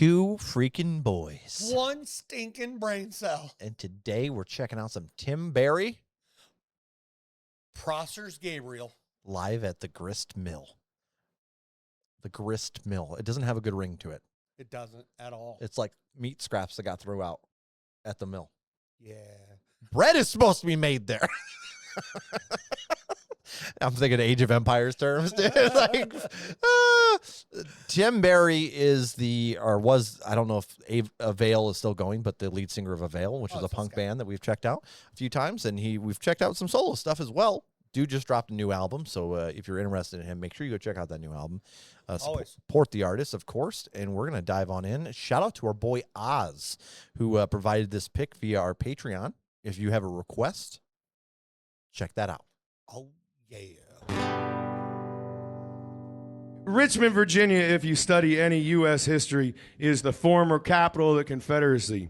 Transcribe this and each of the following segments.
two freaking boys. One stinking brain cell. And today we're checking out some Tim Barry. Prosser's Gabriel. Live at the Grist Mill. The Grist Mill. It doesn't have a good ring to it. It doesn't at all. It's like meat scraps that got thrown out at the mill. Yeah. Bread is supposed to be made there. I'm thinking Age of Empires terms, dude. Like, Tim Barry is was, I don't know if Avail is still going, but the lead singer of Avail, which is a punk band that we've checked out a few times. And we've checked out some solo stuff as well. Dude just dropped a new album. So if you're interested in him, make sure you go check out that new album. Support the artist, of course. And we're going to dive on in. Shout out to our boy Oz, who provided this pick via our Patreon. If you have a request, check that out. Oh, yeah. Richmond, Virginia, if you study any U.S. history, is the former capital of the Confederacy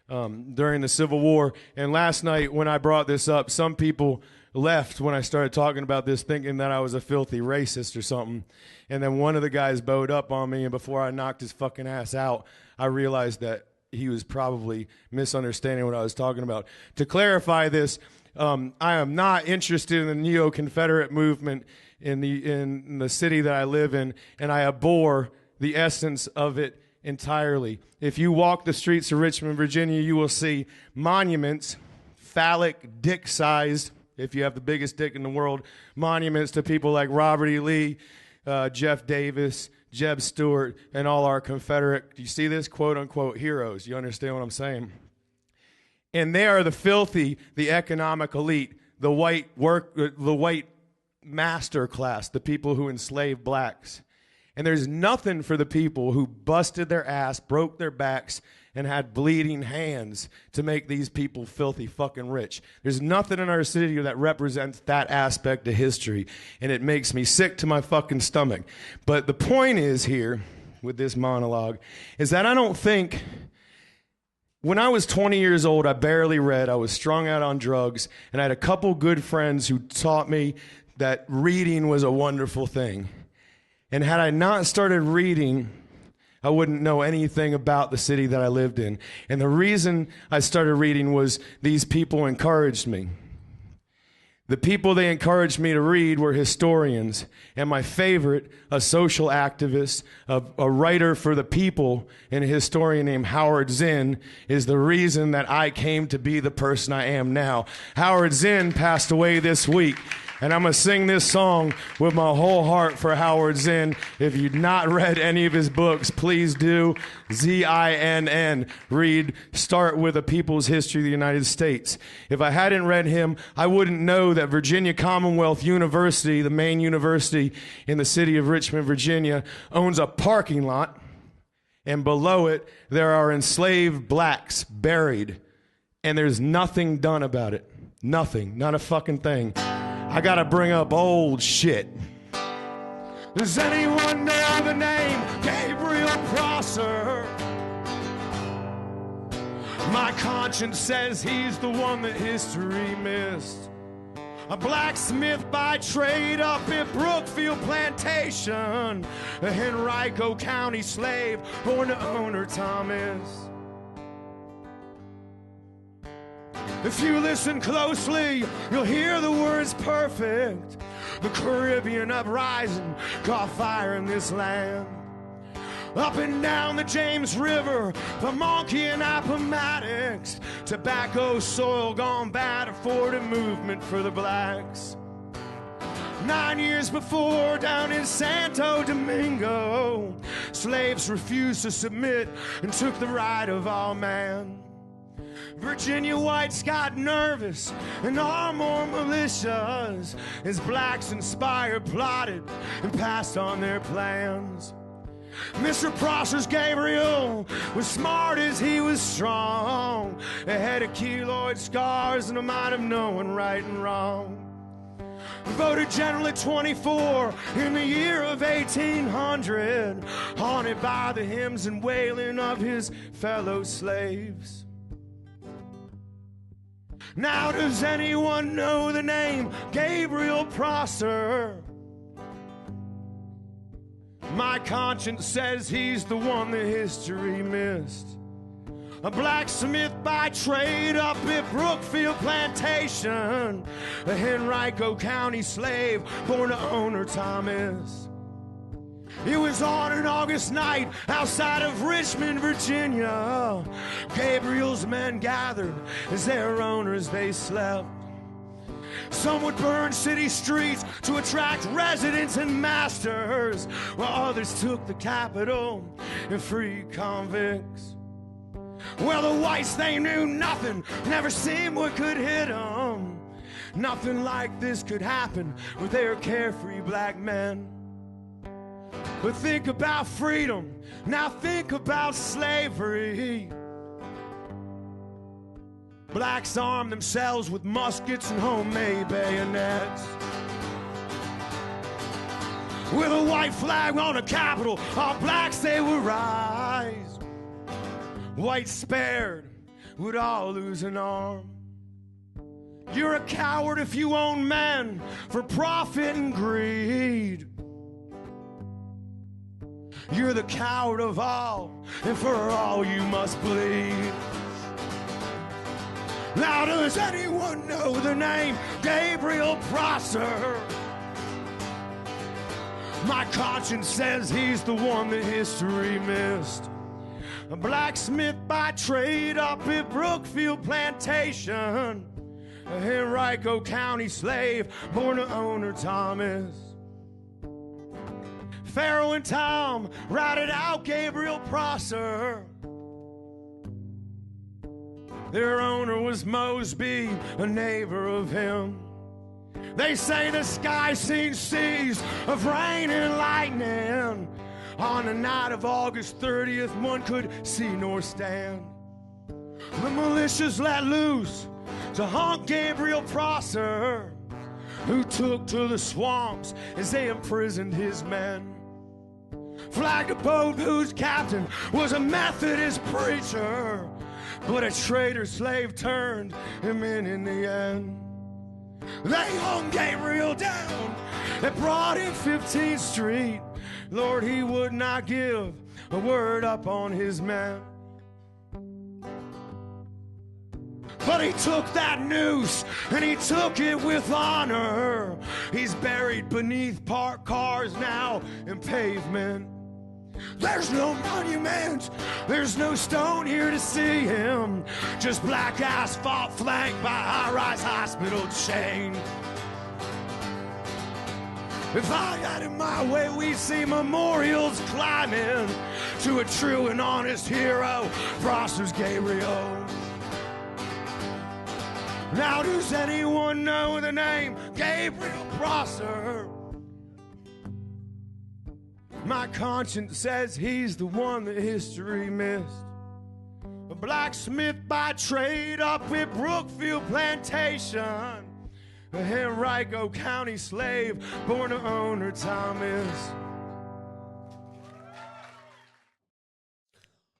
during the Civil War. And last night when I brought this up, some people left when I started talking about this thinking that I was a filthy racist or something. And then one of the guys bowed up on me, and before I knocked his fucking ass out, I realized that he was probably misunderstanding what I was talking about. To clarify this, I am not interested in the neo-Confederate movement in the city that I live in, and I abhor the essence of it entirely. If you walk the streets of Richmond, Virginia, you will see monuments, phallic, dick-sized, if you have the biggest dick in the world, monuments to people like Robert E. Lee, Jeff Davis, Jeb Stuart, and all our Confederate, do you see this, quote-unquote heroes? You understand what I'm saying? And they are the filthy, the economic elite, the white master class, the people who enslaved blacks. And there's nothing for the people who busted their ass, broke their backs, and had bleeding hands to make these people filthy fucking rich. There's nothing in our city that represents that aspect of history, and it makes me sick to my fucking stomach. But the point is here, with this monologue, is that I don't think... When I was 20 years old, I barely read, I was strung out on drugs, and I had a couple good friends who taught me that reading was a wonderful thing. And had I not started reading, I wouldn't know anything about the city that I lived in. And the reason I started reading was these people encouraged me. The people they encouraged me to read were historians, and my favorite, a social activist, a writer for the people, and a historian named Howard Zinn, is the reason that I came to be the person I am now. Howard Zinn passed away this week, and I'm going to sing this song with my whole heart for Howard Zinn. If you've not read any of his books, please do. Z-I-N-N. Read Start with A People's History of the United States. If I hadn't read him, I wouldn't know that Virginia Commonwealth University, the main university in the city of Richmond, Virginia, owns a parking lot, and below it there are enslaved blacks buried, and there's nothing done about it. Nothing. Not a fucking thing. I gotta bring up old shit. Does anyone know the name Gabriel Prosser? My conscience says he's the one that history missed. A blacksmith by trade up in Brookfield Plantation, a Henrico County slave born to owner Thomas. If you listen closely, you'll hear the words perfect. The Caribbean uprising caught fire in this land. Up and down the James River, the Monkey and Appomattox, tobacco soil gone bad, afforded movement for the blacks. 9 years before, down in Santo Domingo, slaves refused to submit and took the right of all man. Virginia whites got nervous and armed more militias as blacks inspired, plotted, and passed on their plans. Mr. Prosser's Gabriel was smart as he was strong, a head of keloid scars and a mind of knowing right and wrong. Voted general at 24 in the year of 1800, haunted by the hymns and wailing of his fellow slaves. Now does anyone know the name Gabriel Prosser? My conscience says he's the one that history missed. A blacksmith by trade up at Brookfield Plantation. A Henrico County slave born to owner Thomas. It was on an August night outside of Richmond, Virginia. Gabriel's men gathered as their owners they slept. Some would burn city streets to attract residents and masters, while others took the capital and freed convicts. Well, the whites, they knew nothing, never seen what could hit them. Nothing like this could happen with their carefree black men. But think about freedom, now think about slavery. Blacks armed themselves with muskets and homemade bayonets. With a white flag on the Capitol, all blacks they would rise. Whites spared would all lose an arm. You're a coward if you own men for profit and greed. You're the coward of all, and for all you must bleed. Now does anyone know the name Gabriel Prosser? My conscience says he's the one that history missed. A blacksmith by trade up at Brookfield Plantation. A Henrico County slave born to owner Thomas. Pharaoh and Tom routed out Gabriel Prosser. Their owner was Mosby, a neighbor of him. They say the sky seen seas of rain and lightning. On the night of August 30th, one could see nor stand. The militias let loose to hunt Gabriel Prosser, who took to the swamps as they imprisoned his men. Flagged a boat whose captain was a Methodist preacher, but a traitor slave turned him in the end. They hung Gabriel down and brought him 15th Street. Lord, he would not give a word up on his men. But he took that noose and he took it with honor. He's buried beneath parked cars now in pavement. There's no monument, there's no stone here to see him. Just black asphalt flanked by high-rise hospital chain. If I got it my way, we'd see memorials climbing to a true and honest hero, Prosser's Gabriel. Now does anyone know the name Gabriel Prosser? My conscience says he's the one that history missed. A blacksmith by trade up at Brookfield Plantation. A Henrico County slave born to owner Thomas.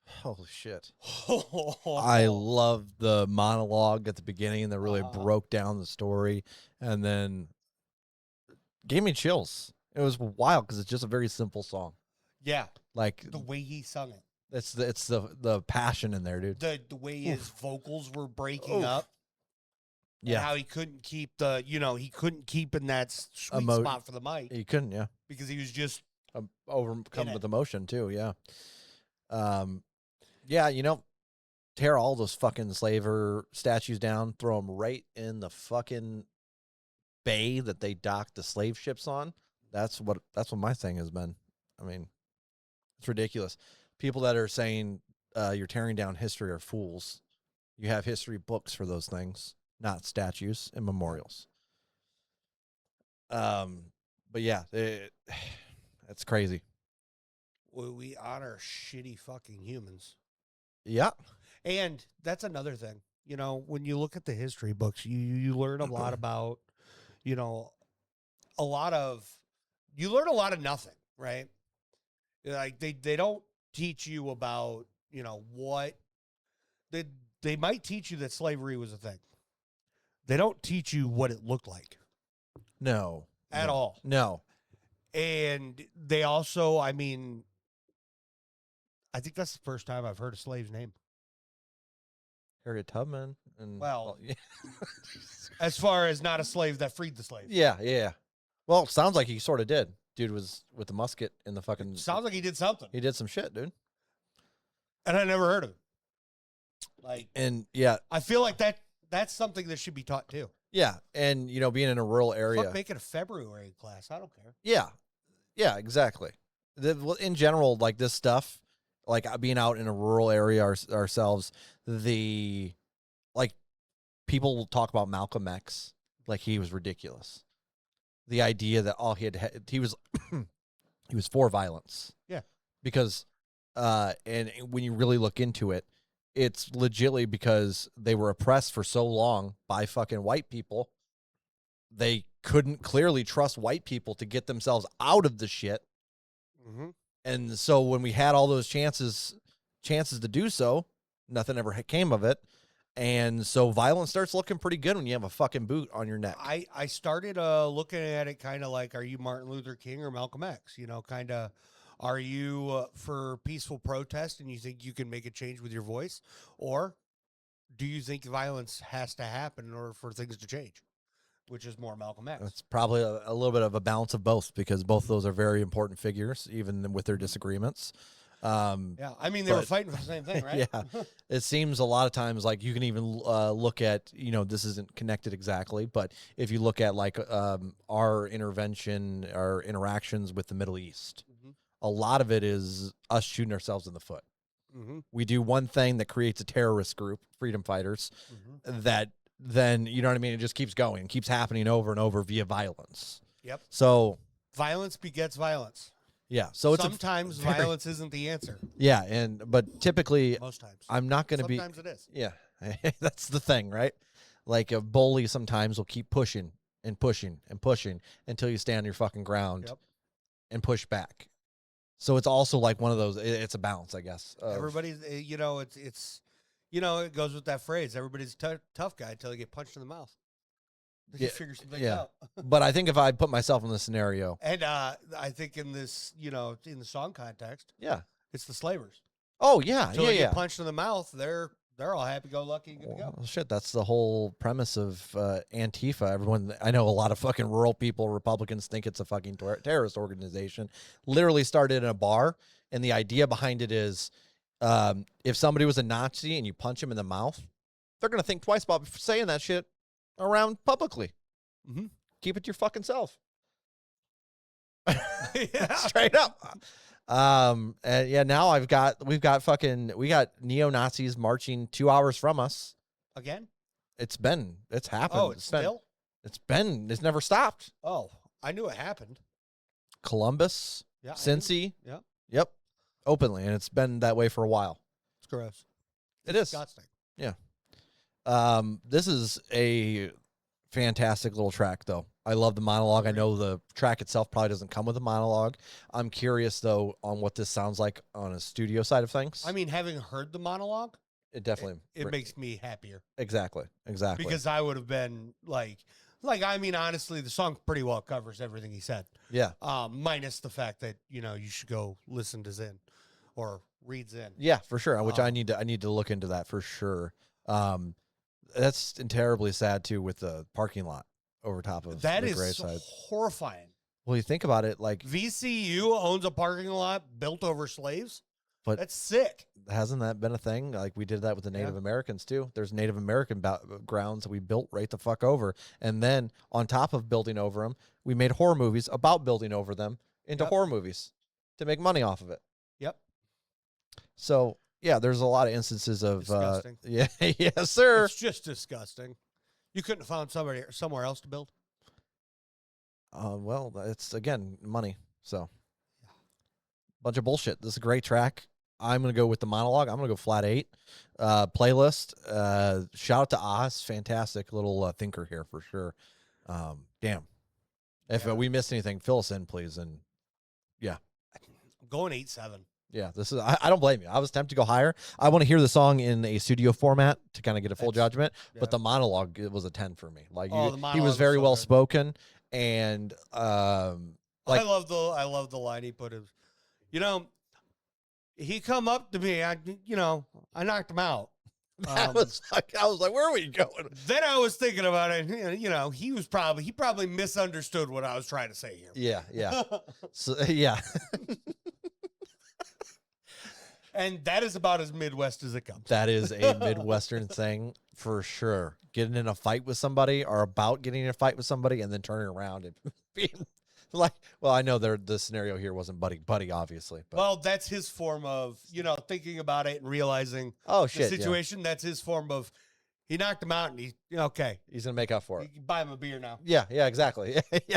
Holy shit. I love the monologue at the beginning that really broke down the story and then gave me chills. It was wild because it's just a very simple song. Yeah. Like The way he sung it. it's the passion in there, dude. The way his vocals were breaking up. Yeah. And how he couldn't keep he couldn't keep in that sweet spot for the mic. He couldn't, yeah. Because he was just Overcome with emotion too, yeah. Yeah, tear all those fucking slaver statues down, throw them right in the fucking bay that they docked the slave ships on. That's what my thing has been. I mean, it's ridiculous. People that are saying you're tearing down history are fools. You have history books for those things, not statues and memorials. But yeah, it's crazy. we honor shitty fucking humans. Yeah. And that's another thing. When you look at the history books, you learn a lot about, you learn a lot of nothing, right? Like they don't teach you about, what they might teach you that slavery was a thing. They don't teach you what it looked like. No. At all. No. And they also, I mean, I think that's the first time I've heard a slave's name. Harriet Tubman. And, Well, yeah. as far as not a slave that freed the slave. Yeah. Well, it sounds like he sort of did. Dude was with the musket in the fucking. Sounds like he did something. He did some shit, dude. And I never heard of it. Like, And yeah, I feel like that's something that should be taught too. yeah, and being in a rural area. Fuck, make it a February class. I don't care. Yeah, exactly. In general, like this stuff, like being out in a rural area ourselves, like people will talk about Malcolm X like he was ridiculous. The idea that all he was he was for violence. Yeah. Because and when you really look into it, it's legitimately because they were oppressed for so long by fucking white people. They couldn't clearly trust white people to get themselves out of the shit. Mm-hmm. And so when we had all those chances to do so, nothing ever came of it. And so violence starts looking pretty good when you have a fucking boot on your neck. I started looking at it kind of like, are you Martin Luther King or Malcolm X? Kind of, are you for peaceful protest and you think you can make a change with your voice? Or do you think violence has to happen in order for things to change? Which is more Malcolm X. It's probably a little bit of a balance of both, because both of those are very important figures, even with their disagreements. Yeah, I mean, they were fighting for the same thing, right? Yeah. It seems a lot of times like you can even look at, this isn't connected exactly, but if you look at like our interactions with the Middle East, a lot of it is us shooting ourselves in the foot. Mm-hmm. We do one thing that creates a terrorist group, freedom fighters, that then, you know what I mean? It just keeps going, keeps happening over and over via violence. Yep. So violence begets violence. yeah. So it's sometimes violence isn't the answer. Yeah. But typically Most times I'm not going to be. Sometimes it is. Yeah. That's the thing, right? Like a bully sometimes will keep pushing and pushing and pushing until you stand your fucking ground and push back. So it's also like one of those, it's a balance, I guess. Everybody's, it's it goes with that phrase, everybody's a tough guy until they get punched in the mouth. They figure some things out. But I think if I put myself in this scenario. And I think in this, in the song context, it's the slavers. Oh, yeah. Until they get punched in the mouth, they're all happy-go-lucky and good to go. Well, shit, that's the whole premise of Antifa. I know a lot of fucking rural people, Republicans, think it's a fucking terrorist organization. Literally started in a bar, and the idea behind it is if somebody was a Nazi and you punch them in the mouth, they're going to think twice about saying that shit around publicly. Mm-hmm. Keep it to your fucking self. Straight up. And now we got neo-Nazis marching 2 hours from us. Again? It's happened. Oh, it's never stopped. Oh, I knew it happened. Columbus, Cincy. Yeah. Yep. Openly. And it's been that way for a while. It's gross. It is. Disgusting. Yeah. This is a fantastic little track, though. I love the monologue. I know the track itself probably doesn't come with a monologue. I'm curious, though, on what this sounds like on a studio side of things. I mean, having heard the monologue, it definitely it makes me happier. Exactly. Because I would have been like I mean, honestly, the song pretty well covers everything he said. Yeah. Minus the fact that you should go listen to Zin or read Zin. Yeah, for sure. Which I need to look into that for sure. That's terribly sad too with the parking lot over top of that the is graveside. Horrifying. Well, you think about it, like VCU owns a parking lot built over slaves. But that's sick. Hasn't that been a thing? Like we did that with the Native Americans too. There's Native American grounds that we built right the fuck over, and then on top of building over them, we made horror movies about building over them into horror movies to make money off of it. Yep. So yeah, there's a lot of instances of disgusting. Yes, sir. It's just disgusting. You couldn't have found somewhere else to build. Well, it's again money. So bunch of bullshit. This is a great track. I'm gonna go with the monologue. I'm gonna go flat 8. Playlist. Shout out to Oz, fantastic little thinker here for sure. Damn. If we missed anything, fill us in, please. And yeah, I'm going 8-7. Yeah, this is. I don't blame you. I was tempted to go higher. I want to hear the song in a studio format to kind of get a full judgment. But the monologue, it was a 10 for me. Like he was very well spoken, and Like, I love the line he put. You know, he come up to me. I knocked him out. I was like, where are we going? Then I was thinking about it. You know, he probably misunderstood what I was trying to say here. Yeah. So, yeah. And that is about as Midwest as it comes. That is a Midwestern thing for sure. Getting in a fight with somebody or about getting in a fight with somebody and then turning around and being like, well, I know the scenario here wasn't buddy, obviously. But. Well, that's his form of, thinking about it and realizing Oh, shit, the situation. Yeah. That's his form of, he knocked him out and he's going to make up for it. You can buy him a beer now. Yeah, exactly. Yeah.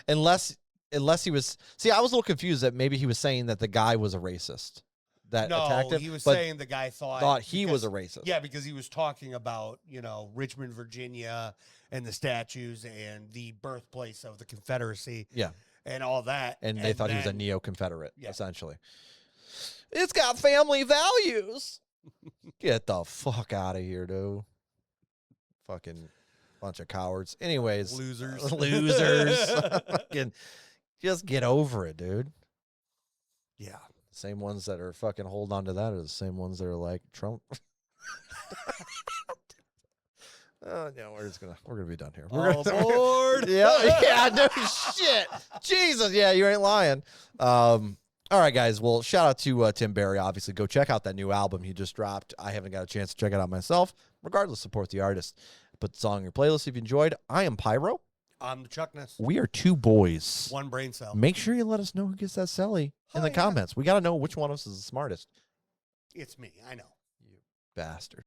Unless he was, see, I was a little confused that maybe he was saying that the guy was a racist. That attacked him. He was saying the guy thought he was a racist. Yeah, because he was talking about, Richmond, Virginia and the statues and the birthplace of the Confederacy. Yeah. And all that. And they thought he was a neo-Confederate, essentially. It's got family values. Get the fuck out of here, dude. Fucking bunch of cowards. Anyways. Losers. Fucking just get over it, dude. Yeah. Same ones that are fucking hold on to that are the same ones that are like Trump. Oh no, we're gonna be done here. We're All aboard. Yeah, no shit. Jesus, yeah, you ain't lying. All right, guys. Well, shout out to Tim Barry. Obviously, go check out that new album he just dropped. I haven't got a chance to check it out myself. Regardless, support the artist. Put the song in your playlist if you enjoyed. I am Pyro. I'm the Chuckness. We are two boys. One brain cell. Make sure you let us know who gets that celly in the comments. We got to know which one of us is the smartest. It's me. I know. You bastard.